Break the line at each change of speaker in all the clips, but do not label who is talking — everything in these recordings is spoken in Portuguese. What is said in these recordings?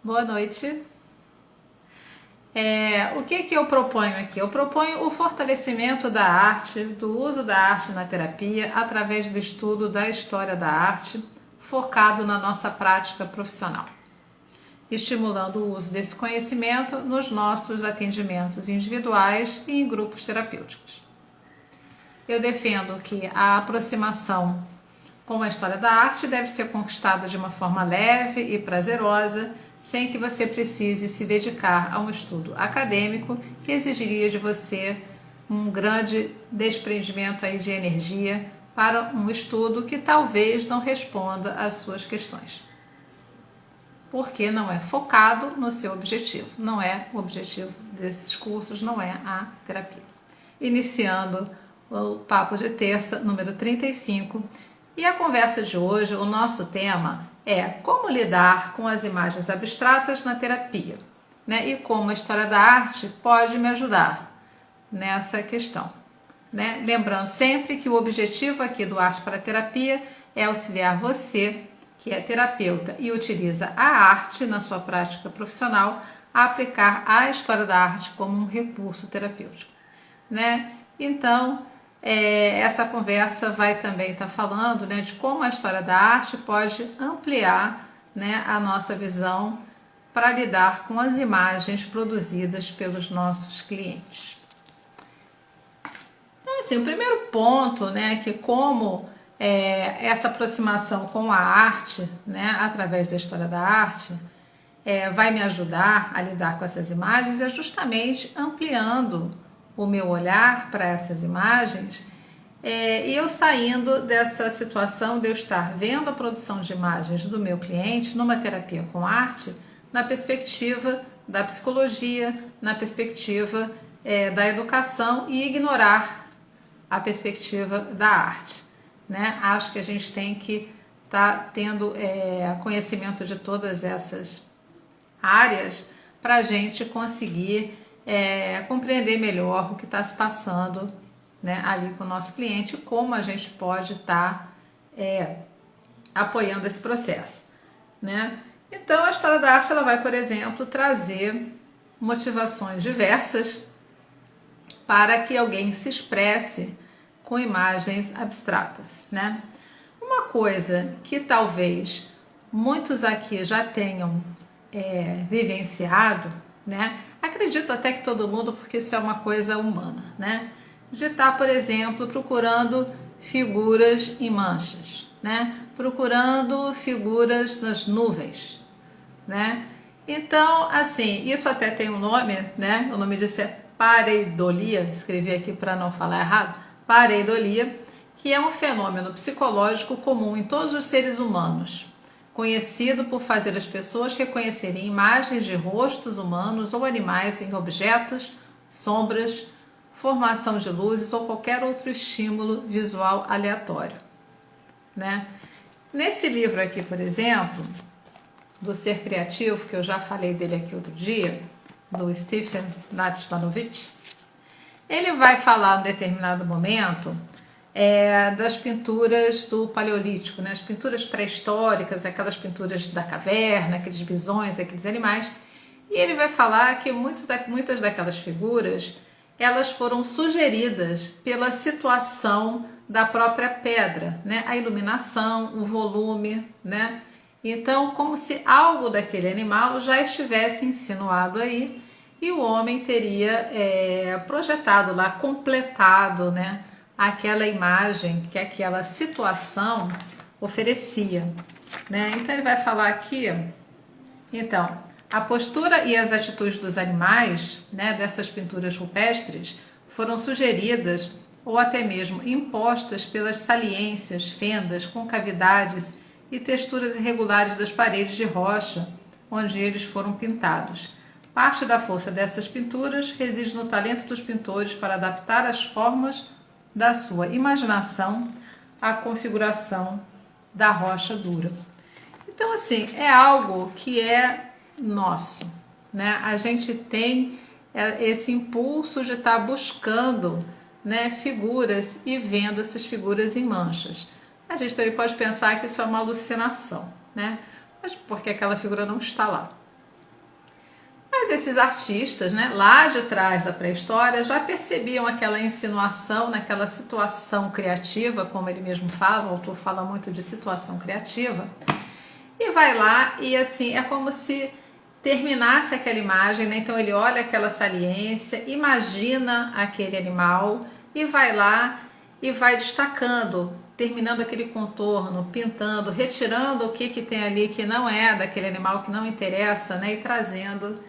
Boa noite. O que eu proponho aqui? Eu proponho o fortalecimento da arte, do uso da arte na terapia, através do estudo da história da arte, focado na nossa prática profissional, estimulando o uso desse conhecimento nos nossos atendimentos individuais e em grupos terapêuticos. Eu defendo que a aproximação com a história da arte deve ser conquistada de uma forma leve e prazerosa, sem que você precise se dedicar a um estudo acadêmico que exigiria de você um grande desprendimento aí de energia para um estudo que talvez não responda às suas questões. Porque não é focado no seu objetivo, não é o objetivo desses cursos, não é a terapia. Iniciando o Papo de Terça, número 35, e a conversa de hoje, o nosso tema é como lidar com as imagens abstratas na terapia, né? E como a história da arte pode me ajudar nessa questão, né? Lembrando sempre que o objetivo aqui do Arte para Terapia é auxiliar você, que é terapeuta e utiliza a arte na sua prática profissional, a aplicar a história da arte como um recurso terapêutico, né? Então, essa conversa vai também estar falando, né, de como a história da arte pode ampliar, né, a nossa visão para lidar com as imagens produzidas pelos nossos clientes. Então, assim, o primeiro ponto, né, que como essa aproximação com a arte, né, através da história da arte, vai me ajudar a lidar com essas imagens, é justamente ampliando o meu olhar para essas imagens e eu saindo dessa situação de eu estar vendo a produção de imagens do meu cliente numa terapia com arte na perspectiva da psicologia, na perspectiva da educação e ignorar a perspectiva da arte, né? Acho que a gente tem que estar tendo conhecimento de todas essas áreas para a gente conseguir compreender melhor o que está se passando, né, ali com o nosso cliente e como a gente pode estar apoiando esse processo, né? Então, a história da arte ela vai, por exemplo, trazer motivações diversas para que alguém se expresse com imagens abstratas, né? Uma coisa que talvez muitos aqui já tenham vivenciado, né? Acredito até que todo mundo, porque isso é uma coisa humana, né? De estar, por exemplo, procurando figuras em manchas, né? Procurando figuras nas nuvens, né? Então, assim, isso até tem um nome, né? O nome disso é pareidolia, escrevi aqui para não falar errado, pareidolia, que é um fenômeno psicológico comum em todos os seres humanos, conhecido por fazer as pessoas reconhecerem imagens de rostos humanos ou animais em objetos, sombras, formação de luzes ou qualquer outro estímulo visual aleatório, né? Nesse livro aqui, por exemplo, do Ser Criativo, que eu já falei dele aqui outro dia, do Stephen Nachmanovitch, ele vai falar em determinado momento das pinturas do Paleolítico, né? As pinturas pré-históricas, aquelas pinturas da caverna, aqueles bisões, aqueles animais, e ele vai falar que muitas daquelas figuras elas foram sugeridas pela situação da própria pedra, né? A iluminação, o volume, né? Então, como se algo daquele animal já estivesse insinuado aí e o homem teria projetado lá, completado, né, aquela imagem que aquela situação oferecia, né? Então ele vai falar aqui, então, a postura e as atitudes dos animais, né, dessas pinturas rupestres, foram sugeridas ou até mesmo impostas pelas saliências, fendas, concavidades e texturas irregulares das paredes de rocha onde eles foram pintados. Parte da força dessas pinturas reside no talento dos pintores para adaptar as formas da sua imaginação à configuração da rocha dura. Então, assim, é algo que é nosso, né? A gente tem esse impulso de estar buscando, né, figuras e vendo essas figuras em manchas. A gente também pode pensar que isso é uma alucinação, né? Mas porque aquela figura não está lá. Mas esses artistas, né, lá de trás da pré-história, já percebiam aquela insinuação, naquela situação criativa, como ele mesmo fala, o autor fala muito de situação criativa, e vai lá e assim, é como se terminasse aquela imagem, né? Então ele olha aquela saliência, imagina aquele animal e vai lá e vai destacando, terminando aquele contorno, pintando, retirando o que tem ali que não é daquele animal, que não interessa, né? E trazendo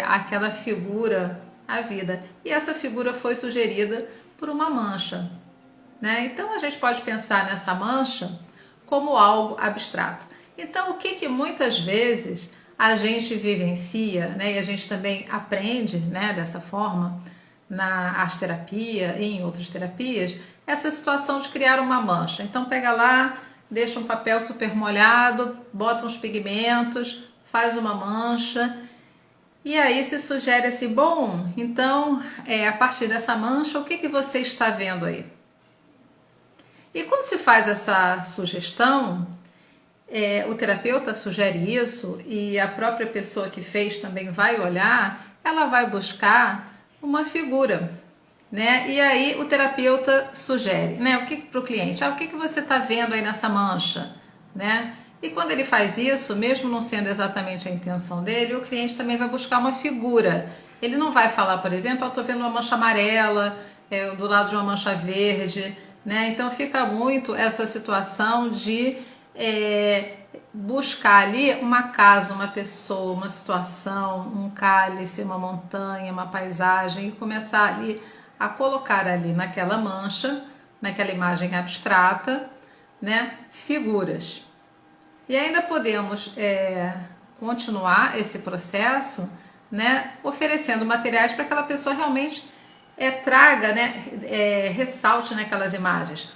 aquela figura à vida. E essa figura foi sugerida por uma mancha, né? Então a gente pode pensar nessa mancha como algo abstrato. Então o que muitas vezes a gente vivencia, né? E a gente também aprende, né? Dessa forma na arte-terapia e em outras terapias, essa situação de criar uma mancha. Então pega lá, deixa um papel super molhado, bota uns pigmentos, faz uma mancha. E aí se sugere assim, bom, então a partir dessa mancha, o que você está vendo aí? E quando se faz essa sugestão, o terapeuta sugere isso e a própria pessoa que fez também vai olhar, ela vai buscar uma figura, né? E aí o terapeuta sugere, né? O que para o cliente? O que você está vendo aí nessa mancha, né? E quando ele faz isso, mesmo não sendo exatamente a intenção dele, o cliente também vai buscar uma figura. Ele não vai falar, por exemplo, eu estou vendo uma mancha amarela do lado de uma mancha verde, né? Então fica muito essa situação de buscar ali uma casa, uma pessoa, uma situação, um cálice, uma montanha, uma paisagem e começar ali a colocar ali naquela mancha, naquela imagem abstrata, né, figuras. E ainda podemos continuar esse processo, né, oferecendo materiais para que aquela pessoa realmente traga, né, ressalte naquelas imagens,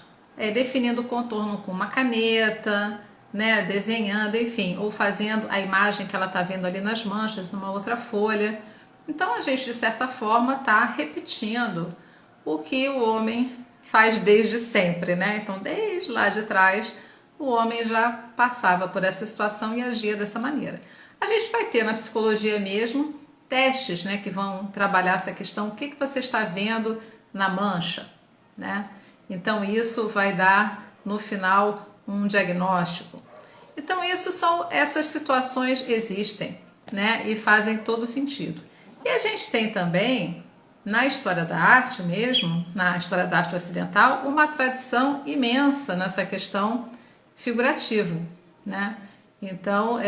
definindo o contorno com uma caneta, né, desenhando, enfim, ou fazendo a imagem que ela está vendo ali nas manchas, numa outra folha. Então a gente, de certa forma, está repetindo o que o homem faz desde sempre, né? Então, desde lá de trás, o homem já passava por essa situação e agia dessa maneira. A gente vai ter na psicologia mesmo testes, né, que vão trabalhar essa questão, o que você está vendo na mancha, né? Então isso vai dar no final um diagnóstico. Então essas situações existem, né, e fazem todo sentido. E a gente tem também na história da arte mesmo, na história da arte ocidental, uma tradição imensa nessa questão figurativa, né? Então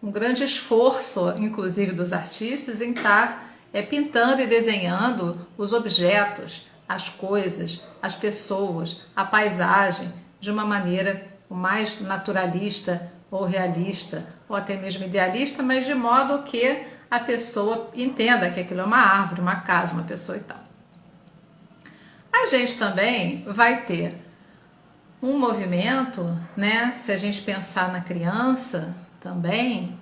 um grande esforço, inclusive dos artistas, em estar pintando e desenhando os objetos, as coisas, as pessoas, a paisagem, de uma maneira o mais naturalista ou realista, ou até mesmo idealista, mas de modo que a pessoa entenda que aquilo é uma árvore, uma casa, uma pessoa e tal. A gente também vai ter um movimento, né, se a gente pensar na criança também,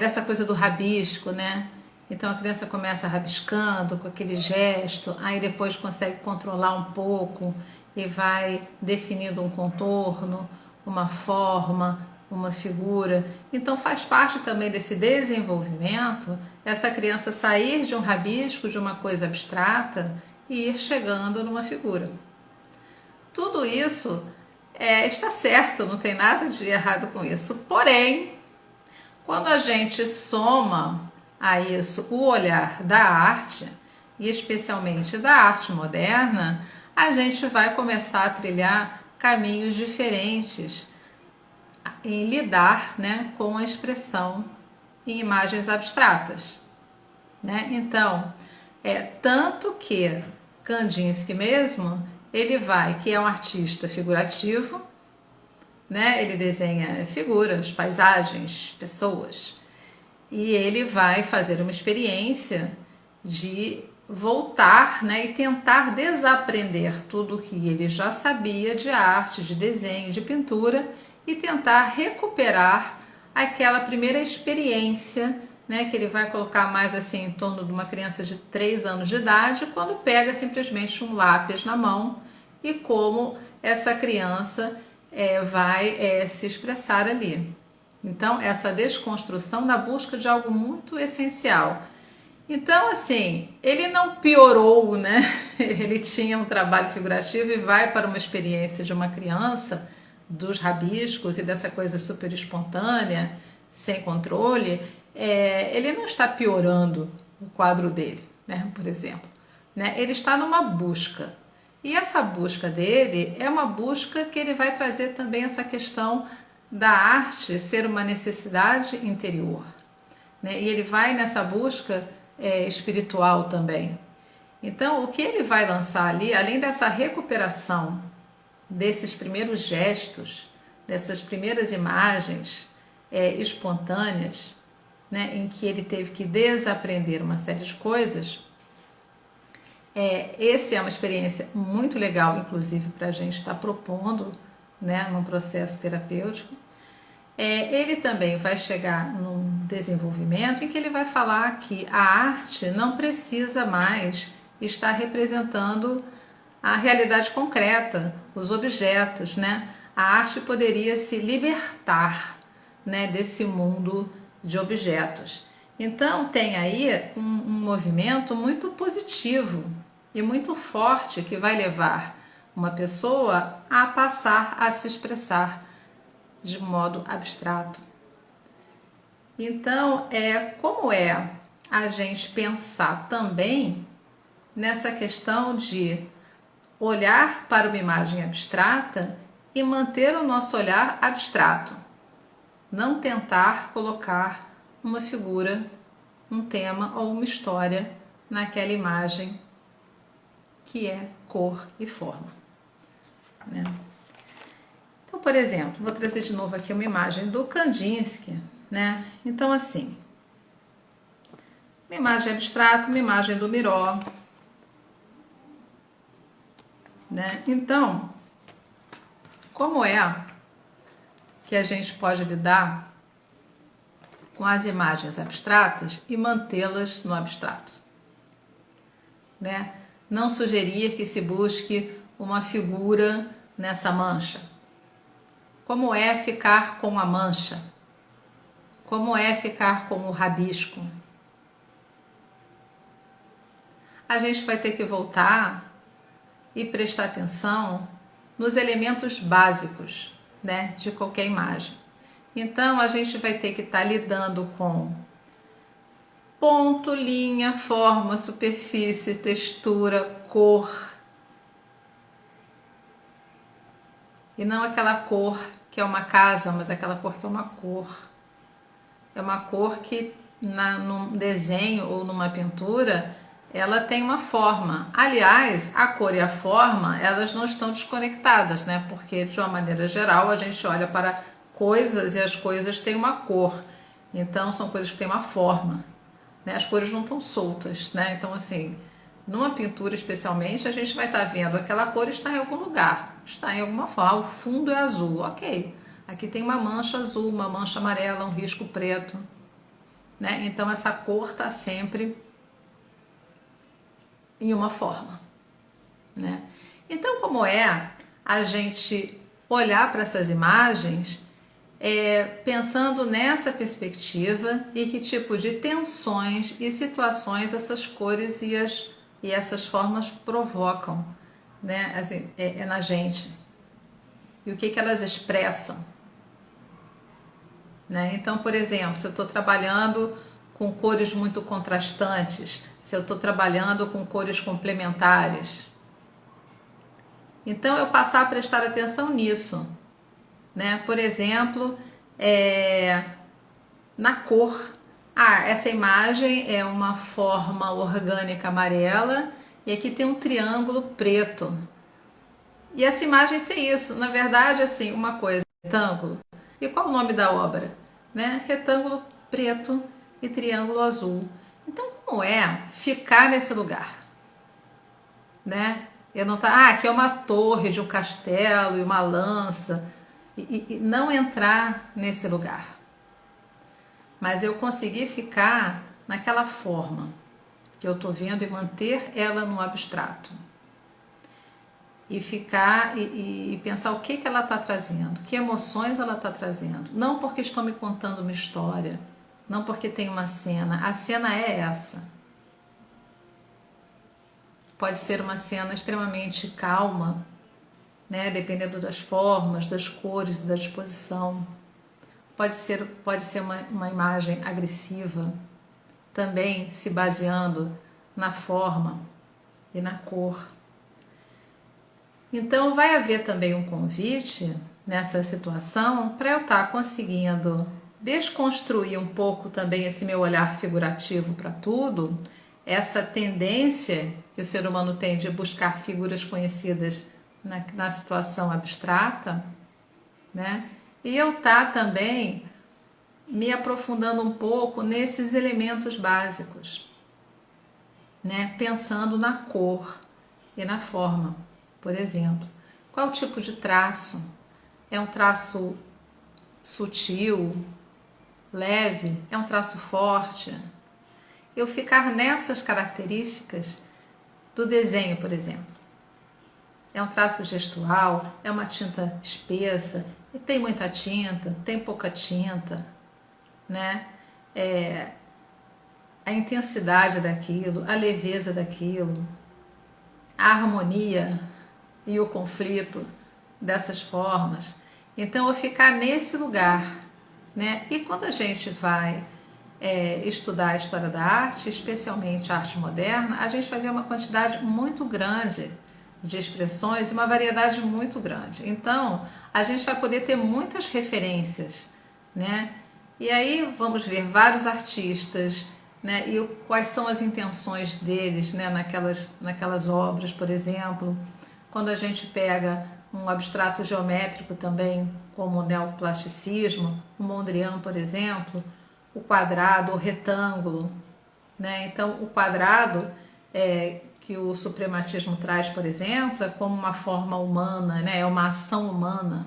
dessa coisa do rabisco, né? Então a criança começa rabiscando com aquele gesto, aí depois consegue controlar um pouco e vai definindo um contorno, uma forma, uma figura. Então faz parte também desse desenvolvimento essa criança sair de um rabisco, de uma coisa abstrata e ir chegando numa figura. Tudo isso está certo, não tem nada de errado com isso. Porém, quando a gente soma a isso o olhar da arte, e especialmente da arte moderna, a gente vai começar a trilhar caminhos diferentes em lidar, né, com a expressão em imagens abstratas, né? Então, tanto que Kandinsky mesmo, ele vai, que é um artista figurativo, né? Ele desenha figuras, paisagens, pessoas, e ele vai fazer uma experiência de voltar, né, e tentar desaprender tudo o que ele já sabia de arte, de desenho, de pintura e tentar recuperar aquela primeira experiência, né, que ele vai colocar mais assim em torno de uma criança de 3 anos de idade, quando pega simplesmente um lápis na mão e como essa criança vai se expressar ali. Então, essa desconstrução na busca de algo muito essencial. Então, assim, ele não piorou, né? Ele tinha um trabalho figurativo e vai para uma experiência de uma criança, dos rabiscos e dessa coisa super espontânea, sem controle. Ele não está piorando o quadro dele, né? Por exemplo, né? Ele está numa busca. E essa busca dele é uma busca que ele vai trazer também essa questão da arte ser uma necessidade interior, né? E ele vai nessa busca espiritual também. Então, o que ele vai lançar ali, além dessa recuperação desses primeiros gestos, dessas primeiras imagens espontâneas, né, em que ele teve que desaprender uma série de coisas, essa é uma experiência muito legal, inclusive, para a gente estar propondo, né, num processo terapêutico. Ele também vai chegar num desenvolvimento em que ele vai falar que a arte não precisa mais estar representando a realidade concreta, os objetos, né? A arte poderia se libertar, né, desse mundo de objetos. Então tem aí um movimento muito positivo e muito forte que vai levar uma pessoa a passar a se expressar de modo abstrato. Então, como a gente pensar também nessa questão de olhar para uma imagem abstrata e manter o nosso olhar abstrato. Não tentar colocar uma figura, um tema ou uma história naquela imagem que é cor e forma, né? Então, por exemplo, vou trazer de novo aqui uma imagem do Kandinsky, né? Então, assim, uma imagem abstrata, uma imagem do Miró, né? Então, como é que a gente pode lidar com as imagens abstratas e mantê-las no abstrato, né? Não sugerir que se busque uma figura nessa mancha. Como é ficar com a mancha? Como é ficar com o rabisco? A gente vai ter que voltar e prestar atenção nos elementos básicos, né, de qualquer imagem. Então, a gente vai ter que estar lidando com ponto, linha, forma, superfície, textura, cor. E não aquela cor que é uma casa, mas aquela cor que é uma cor. É uma cor que num desenho ou numa pintura, ela tem uma forma. Aliás, a cor e a forma, elas não estão desconectadas, né? Porque, de uma maneira geral, a gente olha para coisas e as coisas têm uma cor. Então, são coisas que têm uma forma, né? As cores não estão soltas, né? Então, assim, numa pintura especialmente, a gente vai estar vendo aquela cor está em algum lugar, está em alguma forma. O fundo é azul, ok. Aqui tem uma mancha azul, uma mancha amarela, um risco preto, né? Então, essa cor está sempre em uma forma, né? Então, como a gente olhar para essas imagens pensando nessa perspectiva e que tipo de tensões e situações essas cores e essas formas provocam, né? Assim, na gente. E o que elas expressam, né? Então, por exemplo, se eu estou trabalhando com cores muito contrastantes, se eu estou trabalhando com cores complementares, então eu passar a prestar atenção nisso, né? Por exemplo, na cor. Essa imagem é uma forma orgânica amarela e aqui tem um triângulo preto. E essa imagem ser isso, na verdade, assim, uma coisa, retângulo. E qual o nome da obra? Né? Retângulo preto e triângulo azul. Então, como ficar nesse lugar? Né? Eu não aqui é uma torre de um castelo e uma lança. E não entrar nesse lugar. Mas eu consegui ficar naquela forma que eu estou vendo e manter ela no abstrato. e ficar e pensar o que ela está trazendo, que emoções ela está trazendo. Não porque estou me contando uma história, não porque tem uma cena. A cena é essa. Pode ser uma cena extremamente calma, né, dependendo das formas, das cores, da disposição. Pode ser uma imagem agressiva, também se baseando na forma e na cor. Então vai haver também um convite nessa situação para eu estar conseguindo desconstruir um pouco também esse meu olhar figurativo para tudo, essa tendência que o ser humano tem de buscar figuras conhecidas na situação abstrata, né? E eu também me aprofundando um pouco nesses elementos básicos, né? Pensando na cor e na forma, por exemplo. Qual o tipo de traço? É um traço sutil, leve? É um traço forte? Eu ficar nessas características do desenho, por exemplo. É um traço gestual, é uma tinta espessa, e tem muita tinta, tem pouca tinta, né? A intensidade daquilo, a leveza daquilo, a harmonia e o conflito dessas formas. Então, eu ficar nesse lugar, né? E quando a gente vai estudar a história da arte, especialmente a arte moderna, a gente vai ver uma quantidade muito grande de expressões e uma variedade muito grande. Então, a gente vai poder ter muitas referências, né? E aí vamos ver vários artistas, né? E quais são as intenções deles, né? Naquelas obras, por exemplo. Quando a gente pega um abstrato geométrico também, como o neoplasticismo, o Mondrian, por exemplo, o quadrado, o retângulo, né? Então, o quadrado que o suprematismo traz, por exemplo, é como uma forma humana, né? É uma ação humana,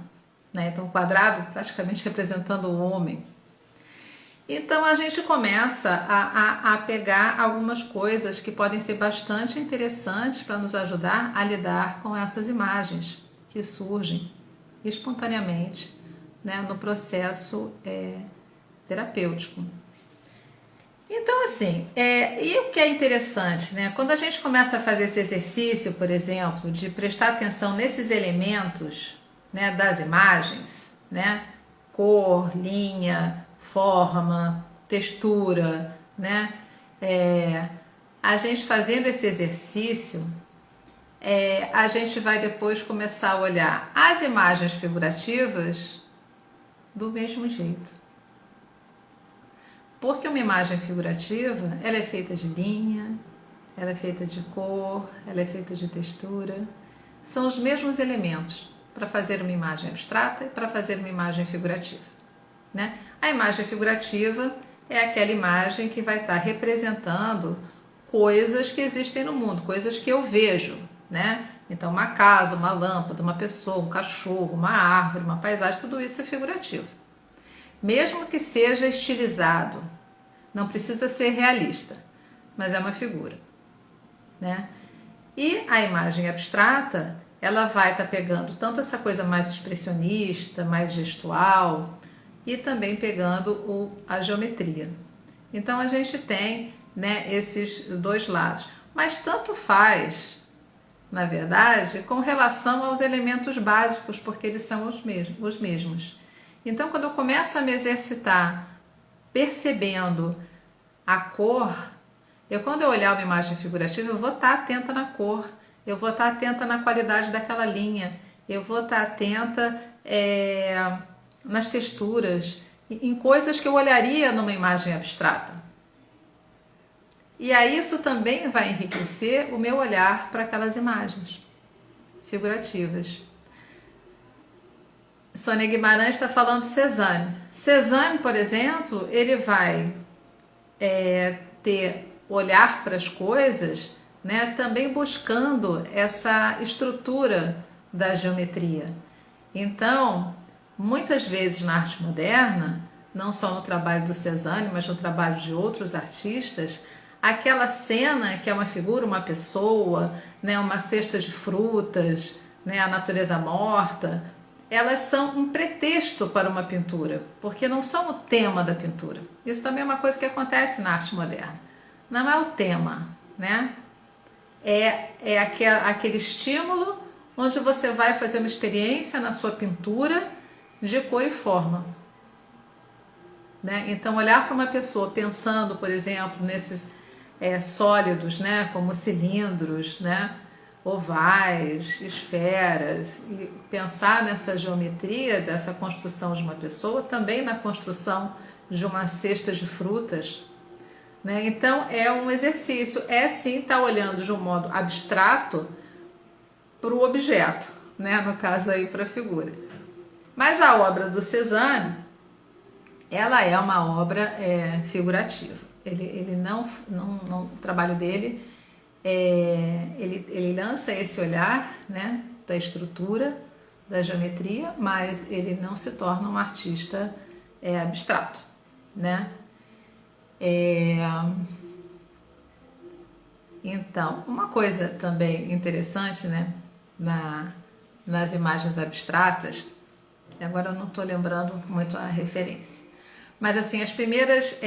né? Então, o quadrado praticamente representando o homem. Então, a gente começa a pegar algumas coisas que podem ser bastante interessantes para nos ajudar a lidar com essas imagens que surgem espontaneamente, né? No processo terapêutico. Então, assim, e o que é interessante, né? Quando a gente começa a fazer esse exercício, por exemplo, de prestar atenção nesses elementos, né, das imagens, né? Cor, linha, forma, textura, né? A gente fazendo esse exercício, a gente vai depois começar a olhar as imagens figurativas do mesmo jeito. Porque uma imagem figurativa, ela é feita de linha, ela é feita de cor, ela é feita de textura. São os mesmos elementos para fazer uma imagem abstrata e para fazer uma imagem figurativa, né? A imagem figurativa é aquela imagem que vai estar representando coisas que existem no mundo, coisas que eu vejo, né? Então, uma casa, uma lâmpada, uma pessoa, um cachorro, uma árvore, uma paisagem, tudo isso é figurativo. Mesmo que seja estilizado, não precisa ser realista, mas é uma figura, né? E a imagem abstrata, ela vai estar pegando tanto essa coisa mais expressionista, mais gestual, e também pegando a geometria. Então, a gente tem, né, esses dois lados. Mas tanto faz, na verdade, com relação aos elementos básicos, porque eles são os mesmos. Então, quando eu começo a me exercitar percebendo a cor, quando eu olhar uma imagem figurativa, eu vou estar atenta na cor, eu vou estar atenta na qualidade daquela linha, eu vou estar atenta nas texturas, em coisas que eu olharia numa imagem abstrata. E aí isso também vai enriquecer o meu olhar para aquelas imagens figurativas. Sônia Guimarães está falando de Cézanne. Cézanne, por exemplo, ele vai ter olhar para as coisas, né, também buscando essa estrutura da geometria. Então, muitas vezes na arte moderna, não só no trabalho do Cézanne, mas no trabalho de outros artistas, aquela cena que é uma figura, uma pessoa, né, uma cesta de frutas, né, a natureza morta, elas são um pretexto para uma pintura, porque não são o tema da pintura. Isso também é uma coisa que acontece na arte moderna. Não é o tema, né? É aquele estímulo onde você vai fazer uma experiência na sua pintura de cor e forma. Né? Então, olhar para uma pessoa pensando, por exemplo, nesses sólidos, né? Como cilindros, né? Ovais, esferas, e pensar nessa geometria dessa construção de uma pessoa, também na construção de uma cesta de frutas, né? Então é um exercício, sim estar olhando de um modo abstrato para o objeto, né? No caso aí para a figura. Mas a obra do Cézanne, ela é uma obra figurativa. Ele não, o trabalho dele, ele lança esse olhar, né, da estrutura, da geometria, mas ele não se torna um artista abstrato, né? Então, uma coisa também interessante, né, nas imagens abstratas, agora eu não estou lembrando muito a referência, mas assim, as primeiras,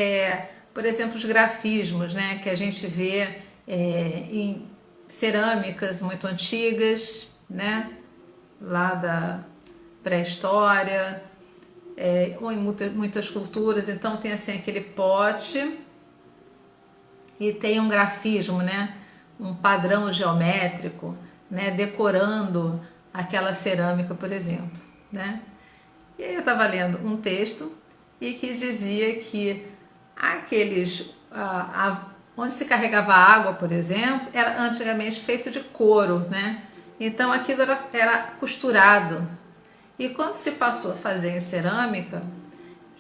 por exemplo, os grafismos, né, que a gente vê em cerâmicas muito antigas, né, lá da pré-história, ou em muitas culturas. Então tem assim aquele pote e tem um grafismo, né, um padrão geométrico, né, decorando aquela cerâmica, por exemplo, né. E aí eu estava lendo um texto e que dizia que aqueles onde se carregava água, por exemplo, era antigamente feito de couro, né? Então aquilo era costurado. E quando se passou a fazer em cerâmica,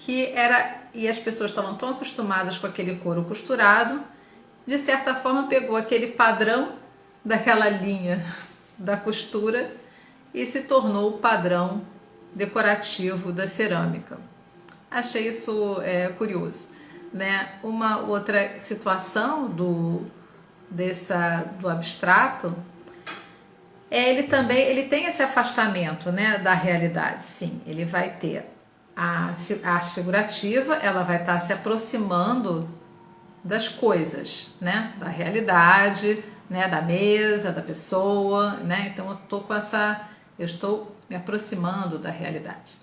e as pessoas estavam tão acostumadas com aquele couro costurado, de certa forma pegou aquele padrão daquela linha da costura e se tornou o padrão decorativo da cerâmica. Achei isso curioso, né? Uma outra situação do abstrato ele tem esse afastamento, né, da realidade. Sim, ele vai ter a arte figurativa, ela vai estar se aproximando das coisas, né, da realidade, né, da mesa, da pessoa, né? Então eu estou me aproximando da realidade.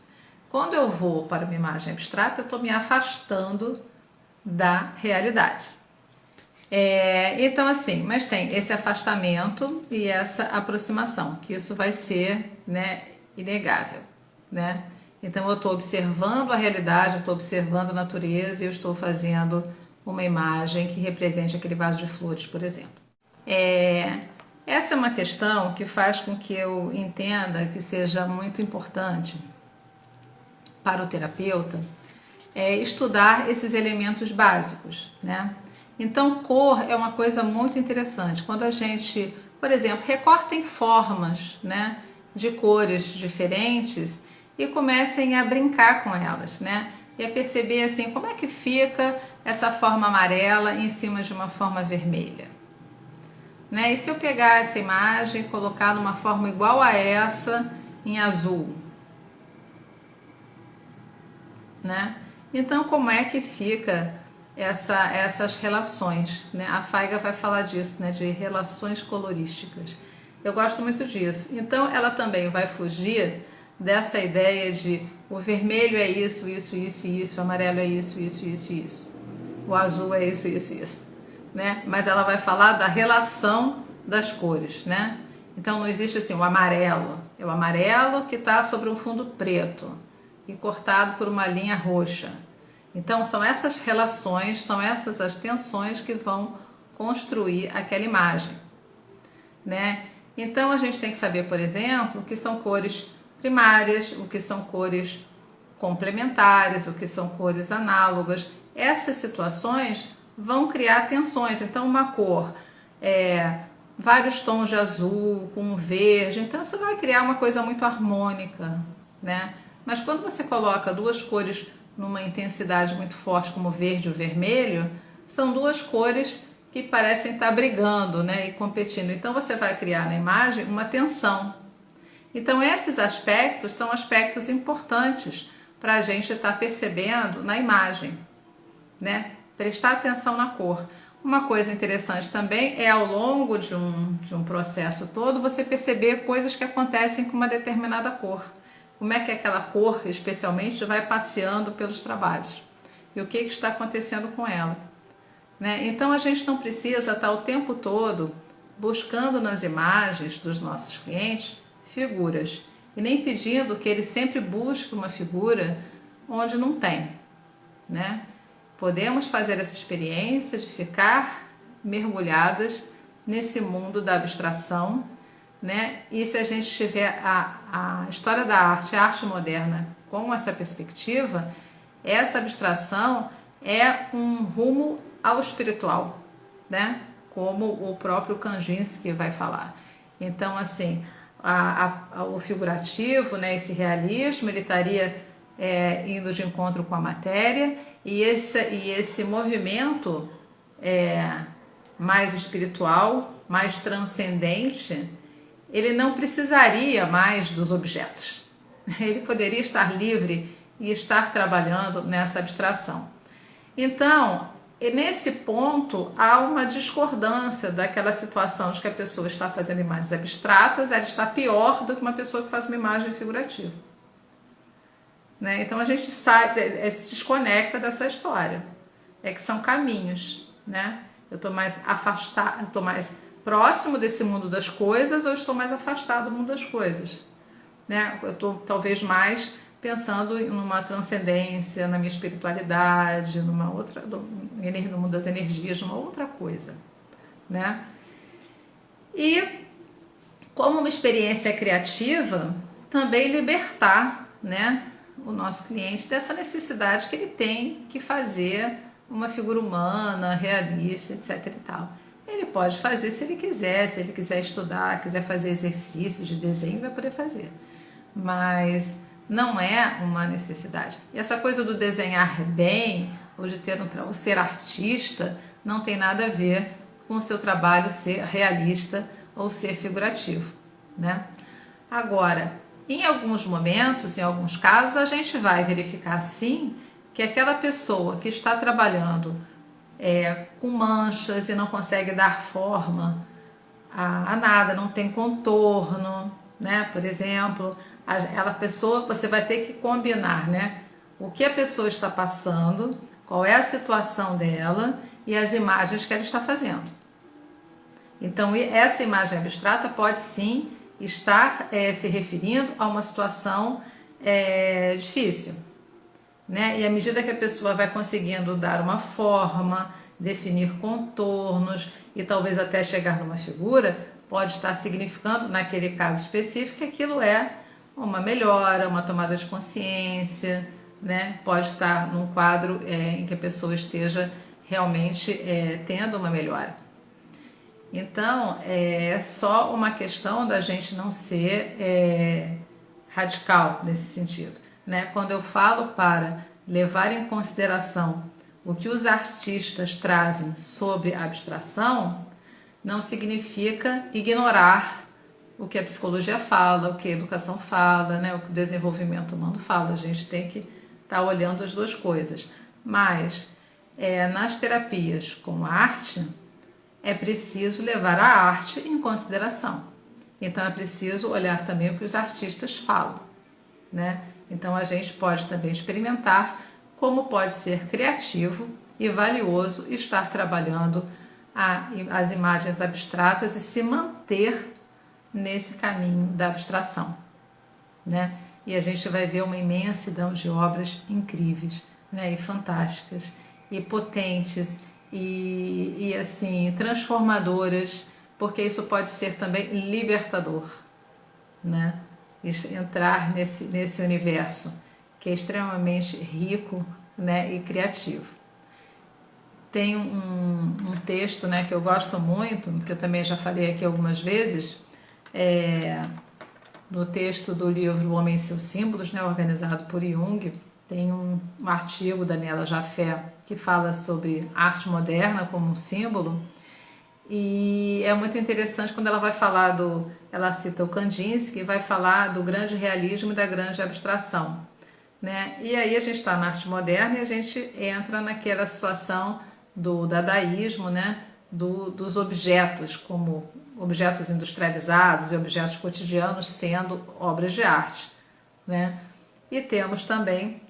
Quando eu vou para uma imagem abstrata, eu estou me afastando da realidade. Então assim, mas tem esse afastamento e essa aproximação, que isso vai ser, né, inegável, né? Então eu estou observando a realidade, eu estou observando a natureza e eu estou fazendo uma imagem que represente aquele vaso de flores, por exemplo. Essa é uma questão que faz com que eu entenda que seja muito importante para o terapeuta estudar esses elementos básicos, né? Então, cor é uma coisa muito interessante. Quando a gente, por exemplo, recorta em formas, né, de cores diferentes e comecem a brincar com elas, né? E a perceber assim, como é que fica essa forma amarela em cima de uma forma vermelha, né? E se eu pegar essa imagem e colocar numa forma igual a essa em azul, né? Então, como é que fica essas relações, né? A Feiga vai falar disso, né? De relações colorísticas. Eu gosto muito disso. Então, ela também vai fugir dessa ideia de o vermelho é isso, isso, isso e isso, o amarelo é isso, isso, isso e isso, o azul é isso, isso e isso, né? Mas ela vai falar da relação das cores, né? Então, não existe assim o amarelo. É o amarelo que está sobre um fundo preto e cortado por uma linha roxa. Então, são essas relações, são essas as tensões que vão construir aquela imagem, né? Então, a gente tem que saber, por exemplo, o que são cores primárias, o que são cores complementares, o que são cores análogas. Essas situações vão criar tensões. Então, uma cor, vários tons de azul com verde, então isso vai criar uma coisa muito harmônica, né? Mas quando você coloca duas cores numa intensidade muito forte, como o verde e o vermelho, são duas cores que parecem estar brigando, né, e competindo. Então você vai criar na imagem uma tensão. Então esses aspectos são aspectos importantes para a gente estar percebendo na imagem, né? Prestar atenção na cor. Uma coisa interessante também é ao longo de um processo todo você perceber coisas que acontecem com uma determinada cor. Como é que aquela cor, especialmente, vai passeando pelos trabalhos. E o que está acontecendo com ela. Né? Então a gente não precisa estar o tempo todo buscando nas imagens dos nossos clientes figuras. E nem pedindo que ele sempre busque uma figura onde não tem. Né? Podemos fazer essa experiência de ficar mergulhadas nesse mundo da abstração, né? E se a gente tiver a história da arte, a arte moderna com essa perspectiva, essa abstração é um rumo ao espiritual, né? Como o próprio Kandinsky vai falar. Então, assim, o figurativo, né? Esse realismo, ele estaria indo de encontro com a matéria, e esse movimento mais espiritual, mais transcendente, ele não precisaria mais dos objetos. Ele poderia estar livre e estar trabalhando nessa abstração. Então, nesse ponto, há uma discordância daquela situação de que a pessoa está fazendo imagens abstratas, ela está pior do que uma pessoa que faz uma imagem figurativa. Né? Então, a gente se desconecta dessa história. É que são caminhos, né? Eu estou mais afastado, estou mais próximo desse mundo das coisas, ou estou mais afastado do mundo das coisas, né? Eu estou talvez mais pensando em uma transcendência, na minha espiritualidade, numa outra, no mundo das energias, numa outra coisa, né? E como uma experiência criativa, também libertar, né, o nosso cliente dessa necessidade que ele tem que fazer uma figura humana, realista, etc e tal. Ele pode fazer se ele quiser estudar, quiser fazer exercícios de desenho, vai poder fazer. Mas não é uma necessidade. E essa coisa do desenhar bem, ou de ou ser artista, não tem nada a ver com o seu trabalho ser realista ou ser figurativo, né? Agora, em alguns momentos, em alguns casos, a gente vai verificar sim que aquela pessoa que está trabalhando com manchas e não consegue dar forma a nada, não tem contorno, né? Por exemplo, aquela pessoa, você vai ter que combinar, né? O que a pessoa está passando, qual é a situação dela e as imagens que ela está fazendo. Então, essa imagem abstrata pode sim estar se referindo a uma situação difícil, né? E à medida que a pessoa vai conseguindo dar uma forma, definir contornos e talvez até chegar numa figura, pode estar significando, naquele caso específico, que aquilo é uma melhora, uma tomada de consciência, né? Pode estar num quadro em que a pessoa esteja realmente tendo uma melhora. Então, é só uma questão da gente não ser radical nesse sentido, né? Quando eu falo para levar em consideração o que os artistas trazem sobre a abstração, não significa ignorar o que a psicologia fala, o que a educação fala, né? O que o desenvolvimento humano fala. A gente tem que estar olhando as duas coisas. Mas, nas terapias com arte, é preciso levar a arte em consideração. Então, é preciso olhar também o que os artistas falam, né? Então, a gente pode também experimentar como pode ser criativo e valioso estar trabalhando as imagens abstratas e se manter nesse caminho da abstração, né? E a gente vai ver uma imensidão de obras incríveis, né? E fantásticas, e potentes, e assim, transformadoras, porque isso pode ser também libertador, né? Entrar nesse universo que é extremamente rico, né, e criativo. Tem um texto, né, que eu gosto muito, que eu também já falei aqui algumas vezes, no texto do livro O Homem e seus Símbolos, né, organizado por Jung. Tem um artigo da Nela Jafé que fala sobre arte moderna como um símbolo, E é muito interessante quando ela vai falar ela cita o Kandinsky, vai falar do grande realismo e da grande abstração, né? E aí a gente está na arte moderna e a gente entra naquela situação do dadaísmo, né? Dos objetos, como objetos industrializados e objetos cotidianos sendo obras de arte, né? E temos também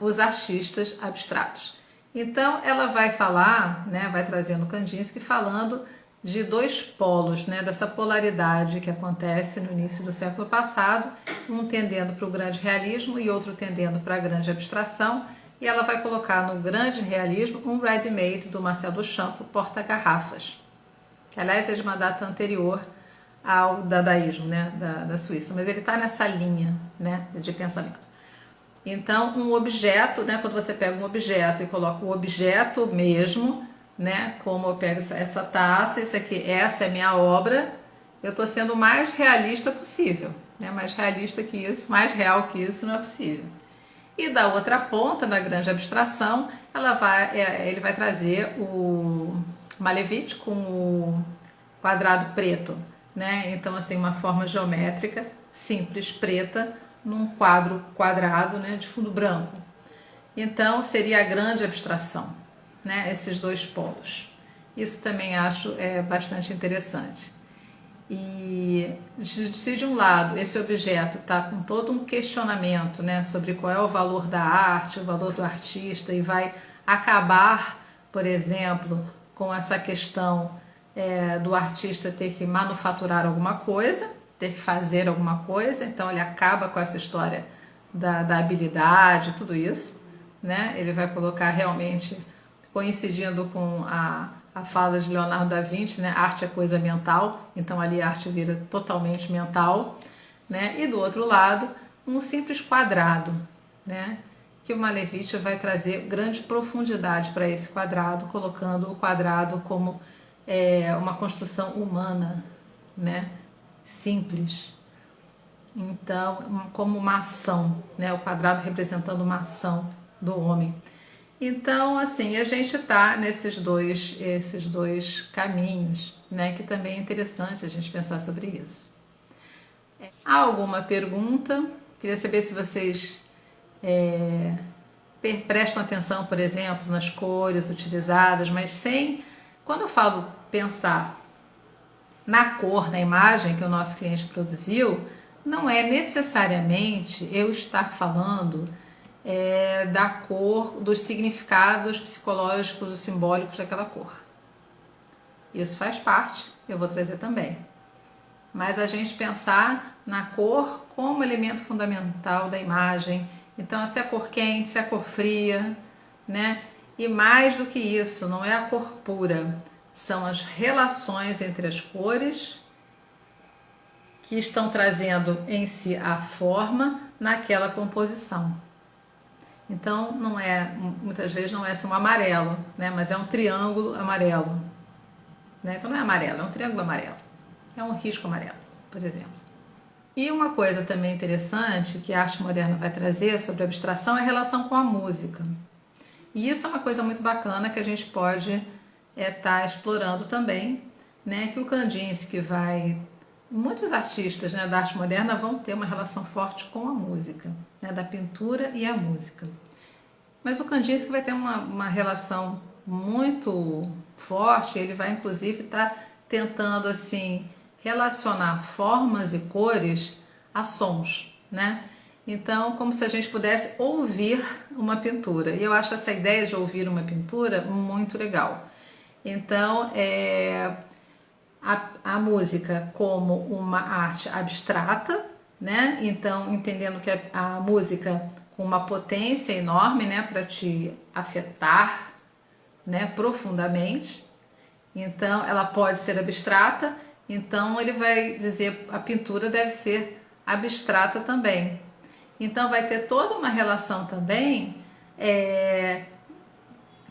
os artistas abstratos. Então ela vai falar, né, vai trazendo Kandinsky falando de dois polos, né, dessa polaridade que acontece no início do século passado, um tendendo para o grande realismo e outro tendendo para a grande abstração, e ela vai colocar no grande realismo um ready-made do Marcel Duchamp, Porta-Garrafas, que aliás é de uma data anterior ao dadaísmo, né, da Suíça, mas ele está nessa linha, né, de pensamento. Então, um objeto, né, quando você pega um objeto e coloca o objeto mesmo, né, como eu pego essa taça, isso aqui, essa é minha obra, eu estou sendo o mais realista possível, né, mais realista que isso, mais real que isso não é possível. E da outra ponta, da grande abstração, ele vai trazer o Malevich com o quadrado preto, né, então assim, uma forma geométrica simples, preta, num quadro quadrado, né, de fundo branco. Então seria a grande abstração, né, esses dois polos. Isso também acho bastante interessante. E se de um lado esse objeto está com todo um questionamento, né, sobre qual é o valor da arte, o valor do artista, e vai acabar, por exemplo, com essa questão do artista ter que manufaturar alguma coisa, ter que fazer alguma coisa, então ele acaba com essa história da habilidade, tudo isso, né? Ele vai colocar realmente, coincidindo com a fala de Leonardo da Vinci, né? Arte é coisa mental, então ali a arte vira totalmente mental, né? E do outro lado, um simples quadrado, né? Que o Malevich vai trazer grande profundidade para esse quadrado, colocando o quadrado como uma construção humana, né? Simples. Então, como uma ação, né? O quadrado representando uma ação do homem. Então, assim, a gente está nesses esses dois caminhos, né? Que também é interessante a gente pensar sobre isso. Há alguma pergunta? Queria saber se vocês prestam atenção, por exemplo, nas cores utilizadas, mas sem... Quando eu falo pensar na cor, na imagem que o nosso cliente produziu, não é necessariamente eu estar falando da cor, dos significados psicológicos ou simbólicos daquela cor. Isso faz parte, eu vou trazer também. Mas a gente pensar na cor como elemento fundamental da imagem. Então, se é a cor quente, se é a cor fria, né? E mais do que isso, não é a cor pura, são as relações entre as cores que estão trazendo em si a forma naquela composição. Então, muitas vezes não é assim um amarelo, né? Mas é um triângulo amarelo, né? Então não é amarelo, é um triângulo amarelo, é um risco amarelo, por exemplo. E uma coisa também interessante que a arte moderna vai trazer sobre a abstração é a relação com a música. E isso é uma coisa muito bacana que a gente pode estar explorando também, né? Que o Kandinsky muitos artistas, né, da arte moderna vão ter uma relação forte com a música, né, da pintura e a música. Mas o Kandinsky vai ter uma relação muito forte, ele vai inclusive estar tentando assim relacionar formas e cores a sons, né? Então, como se a gente pudesse ouvir uma pintura. E eu acho essa ideia de ouvir uma pintura muito legal. Então, a música como uma arte abstrata, né? Então, entendendo que a música com uma potência enorme, né, para te afetar, né, profundamente. Então, ela pode ser abstrata. Então, ele vai dizer a pintura deve ser abstrata também. Então, vai ter toda uma relação também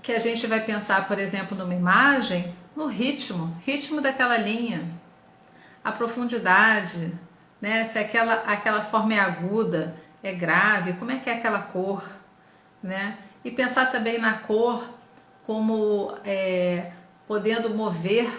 que a gente vai pensar, por exemplo, numa imagem, no ritmo daquela linha, a profundidade, né? Se aquela forma é aguda, é grave, como é que é aquela cor, né? E pensar também na cor como podendo mover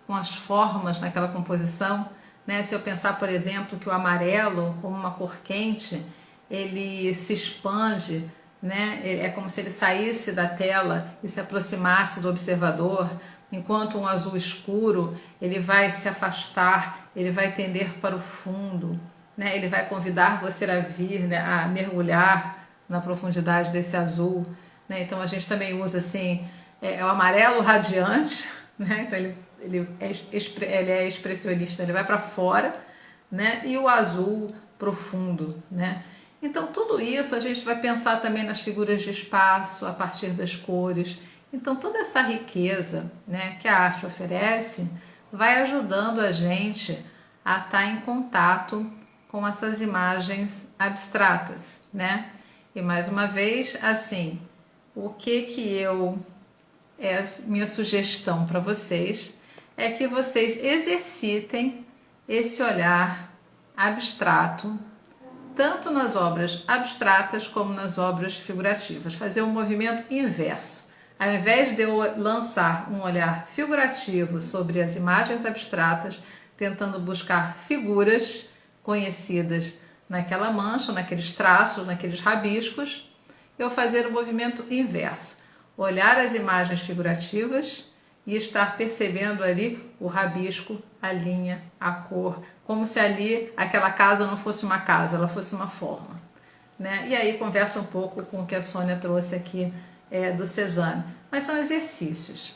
com as formas naquela composição, né? Se eu pensar, por exemplo, que o amarelo, como uma cor quente, ele se expande, né? É como se ele saísse da tela e se aproximasse do observador, enquanto um azul escuro, ele vai se afastar, ele vai tender para o fundo, né? Ele vai convidar você a vir, né? A mergulhar na profundidade desse azul, né? Então a gente também usa assim, o amarelo radiante, né? Então ele é expressionista, ele vai para fora, né? E o azul profundo, né? Então tudo isso a gente vai pensar também nas figuras de espaço a partir das cores. Então toda essa riqueza, né, que a arte oferece vai ajudando a gente a estar em contato com essas imagens abstratas, né? E mais uma vez, assim, o que minha sugestão para vocês é que vocês exercitem esse olhar abstrato, tanto nas obras abstratas como nas obras figurativas, fazer um movimento inverso. Ao invés de eu lançar um olhar figurativo sobre as imagens abstratas, tentando buscar figuras conhecidas naquela mancha, naqueles traços, naqueles rabiscos, eu fazer o movimento inverso. Olhar as imagens figurativas e estar percebendo ali o rabisco, a linha, a cor, como se ali aquela casa não fosse uma casa, ela fosse uma forma, né? E aí conversa um pouco com o que a Sônia trouxe aqui do Cézanne. Mas são exercícios,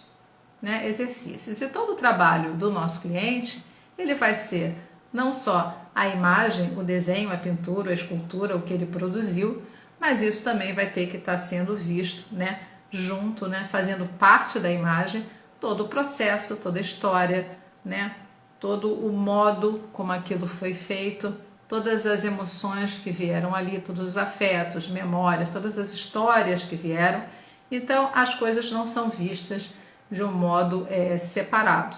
né? Exercícios. E todo o trabalho do nosso cliente, ele vai ser não só a imagem, o desenho, a pintura, a escultura, o que ele produziu, mas isso também vai ter que estar sendo visto, né? Junto, né? Fazendo parte da imagem, todo o processo, toda a história, né? Todo o modo como aquilo foi feito, todas as emoções que vieram ali, todos os afetos, memórias, todas as histórias que vieram. Então, as coisas não são vistas de um modo separado,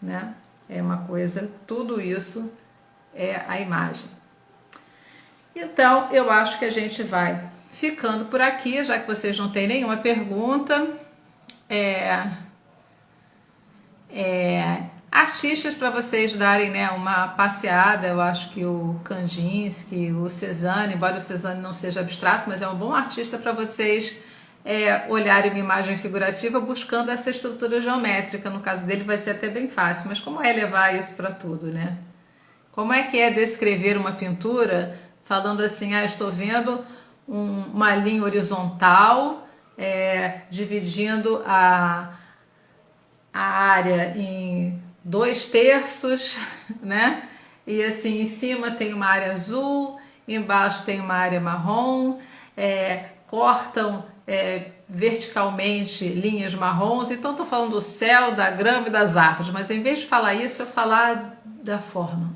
né? É uma coisa, tudo isso é a imagem. Então, eu acho que a gente vai ficando por aqui, já que vocês não têm nenhuma pergunta. Artistas para vocês darem, né, uma passeada. Eu acho que o Kandinsky, o Cézanne, embora o Cézanne não seja abstrato, mas é um bom artista para vocês olharem uma imagem figurativa buscando essa estrutura geométrica. No caso dele vai ser até bem fácil, mas como é levar isso para tudo, né? Como é que é descrever uma pintura falando assim, estou vendo uma linha horizontal dividindo a área em 2/3, né? E assim, em cima tem uma área azul, embaixo tem uma área marrom, cortam verticalmente linhas marrons. Então estou falando do céu, da grama e das árvores, mas em vez de falar isso, eu falar da forma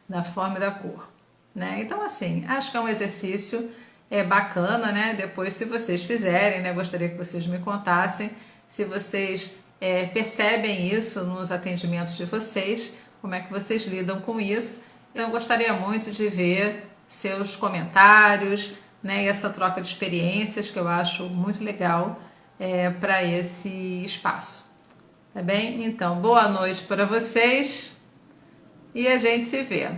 e da cor, né? Então assim, acho que é um exercício bacana, né? Depois, se vocês fizerem, né? Gostaria que vocês me contassem se vocês percebem isso nos atendimentos de vocês, como é que vocês lidam com isso. Então, eu gostaria muito de ver seus comentários, né, e essa troca de experiências que eu acho muito legal para esse espaço. Tá bem? Então, boa noite para vocês e a gente se vê.